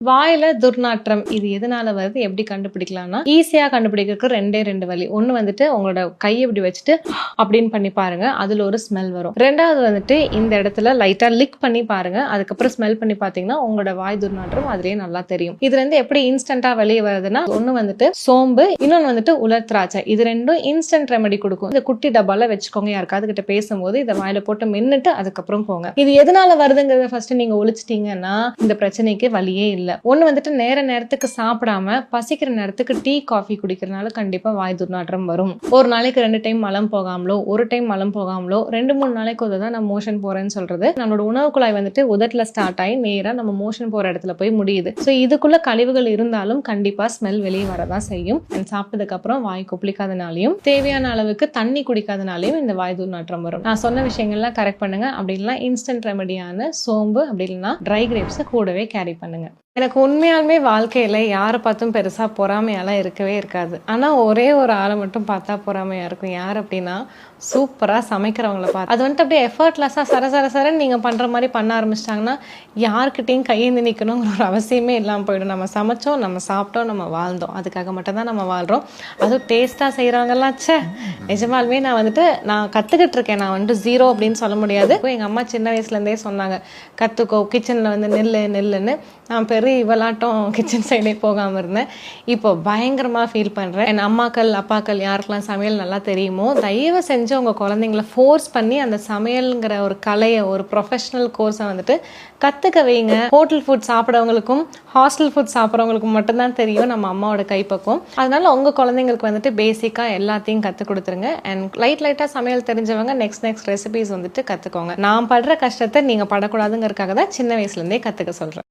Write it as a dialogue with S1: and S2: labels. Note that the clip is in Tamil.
S1: வாயில துர்நாற்றம் இது எதனால வருது? எப்படி கண்டுபிடிக்கலாம்னா, ஈஸியா கண்டுபிடிக்கிறதுக்கு 2 வழி. ஒண்ணு வந்துட்டு உங்களோட கைய இப்படி வச்சுட்டு அப்படின்னு பண்ணி பாருங்க. அதுல ஒரு ஸ்மெல் வரும். 2வது வந்துட்டு இந்த இடத்துல லைட்டா லிக் பண்ணி பாருங்க. அதுக்கப்புறம் ஸ்மெல் பண்ணி பார்த்தீங்கன்னா, உங்களோட வாய் துர்நாற்றம் அதுலயே நல்லா தெரியும். இதுல இருந்து எப்படி இன்ஸ்டன்ட்டா வெளிய வருதுன்னா, ஒண்ணு வந்துட்டு சோம்பு, இன்னொன்னு வந்துட்டு உலர் திராட்சை. இது 2ம் இன்ஸ்டன்ட் ரெமெடி குடுக்கும். இந்த குட்டி டப்பால வச்சுக்கோங்க. யாருக்காவது கிட்ட பேசும்போது இத வாயில போட்டு மென்னுட்டு அதுக்கப்புறம் போங்க. இது எதனால வருதுங்கிறத ஃபர்ஸ்ட் நீங்க ஒழிச்சிட்டீங்கன்னா, இந்த பிரச்சனைக்கு வழியே இல்ல. ஒண்ணு வந்துட்டு நேரத்துக்கு சாப்பிடாம பசிக்கிற நேரத்துக்கு டீ காஃபி குடிக்கிறதுனால கண்டிப்பா வாய் துர்நாற்றம் வரும். ஒரு நாளைக்கு 2 டைம் மலம் போகாமலோ, ஒரு டைம் மலம் போகாமலோ 2-3 நாளைக்கு ஒரு தான் நான் மோஷன் போறேன்னு சொல்றது. நம்மளோட உணவு குழாய் வந்துட்டு உதட்டுல ஸ்டார்ட் ஆகி நேரா நம்ம மோஷன் போற இடத்துல போய் முடியுது. சோ இதுக்குள்ள கழிவுகள் இருந்தாலும் கண்டிப்பா ஸ்மெல் வெளியே வரதான் செய்யும். சாப்பிட்டதுக்கு அப்புறம் வாய் கொப்பளிக்காதனாலையும் தேவையான அளவுக்கு தண்ணி குடிக்காதனாலையும் இந்த வாய் துர்நாற்றம் வரும். நான் சொன்ன விஷயங்கள்லாம் கரெக்ட் பண்ணுங்க. அப்படி இல்லைன்னா இன்ஸ்டன்ட் ரெமடியான சோம்பு, அப்படி இல்லைன்னா ட்ரை கிரேப்ஸை கூடவே கேரி பண்ணுங்க. எனக்கு உண்மையாலுமே வாழ்க்கையில யாரை பார்த்தும் பெருசா பொறாமையாலாம் இருக்கவே இருக்காது. ஆனா ஒரே ஒரு ஆளை மட்டும் பார்த்தா பொறாமையா இருக்கும். யார் அப்படின்னா, சூப்பரா சமைக்கிறவங்கள பார்த்து. அது வந்துட்டு அப்படியே எஃபர்ட்லெஸ்ஸா சரன்னு நீங்க பண்ற மாதிரி பண்ண ஆரம்பிச்சிட்டாங்கன்னா, யார்கிட்டையும் கையேந்தி நிக்கணுங்கிற ஒரு அவசியமே இல்லாம போயிடும். நம்ம சமைச்சோம், நம்ம சாப்பிட்டோம், நம்ம வாழ்ந்தோம். அதுக்காக மட்டும் தான் நம்ம வாழ்றோம். அதுவும் டேஸ்டா செய்யறவங்கலாம் நிஜமாலுமே நான் கத்துக்கிட்டு இருக்கேன். நான் வந்துட்டு 0 அப்படின்னு சொல்ல முடியாது. எங்க அம்மா சின்ன வயசுல இருந்தே சொன்னாங்க, கத்துக்கோ, கிச்சன்ல நெல்லுன்னு. நான் பெரிய இவளாட்டம் கிச்சன் சைடே போகாம இருந்தேன். இப்போ பயங்கரமா ஃபீல் பண்றேன். என் அம்மாக்கள் அப்பாக்கள் யாருக்கெல்லாம் சமையல் நல்லா தெரியுமோ, தயவு செஞ்சு உங்க குழந்தைங்களை ஃபோர்ஸ் பண்ணி அந்த சமையல்ங்கிற ஒரு கலையை, ஒரு ப்ரொஃபஷனல் கோர்ஸை வந்துட்டு கத்துக்க வைங்க. ஹோட்டல் ஃபுட் சாப்பிட்றவங்களுக்கும் ஹாஸ்டல் ஃபுட் சாப்பிட்றவங்களுக்கும் மட்டும்தான் தெரியும் நம்ம அம்மாவோட கைப்பக்கம். அதனால உங்க குழந்தைங்களுக்கு வந்துட்டு பேசிக்கா எல்லாத்தையும் கற்றுக் கொடுத்துருங்க. அண்ட் லைட்டா சமையல் தெரிஞ்சவங்க நெக்ஸ்ட் ரெசிபிஸ் வந்துட்டு கத்துக்கோங்க. நான் படுற கஷ்டத்தை நீங்க படக்கூடாதுங்கிறதுக்காக தான் சின்ன வயசுல இருந்தே கத்துக்க சொல்றேன்.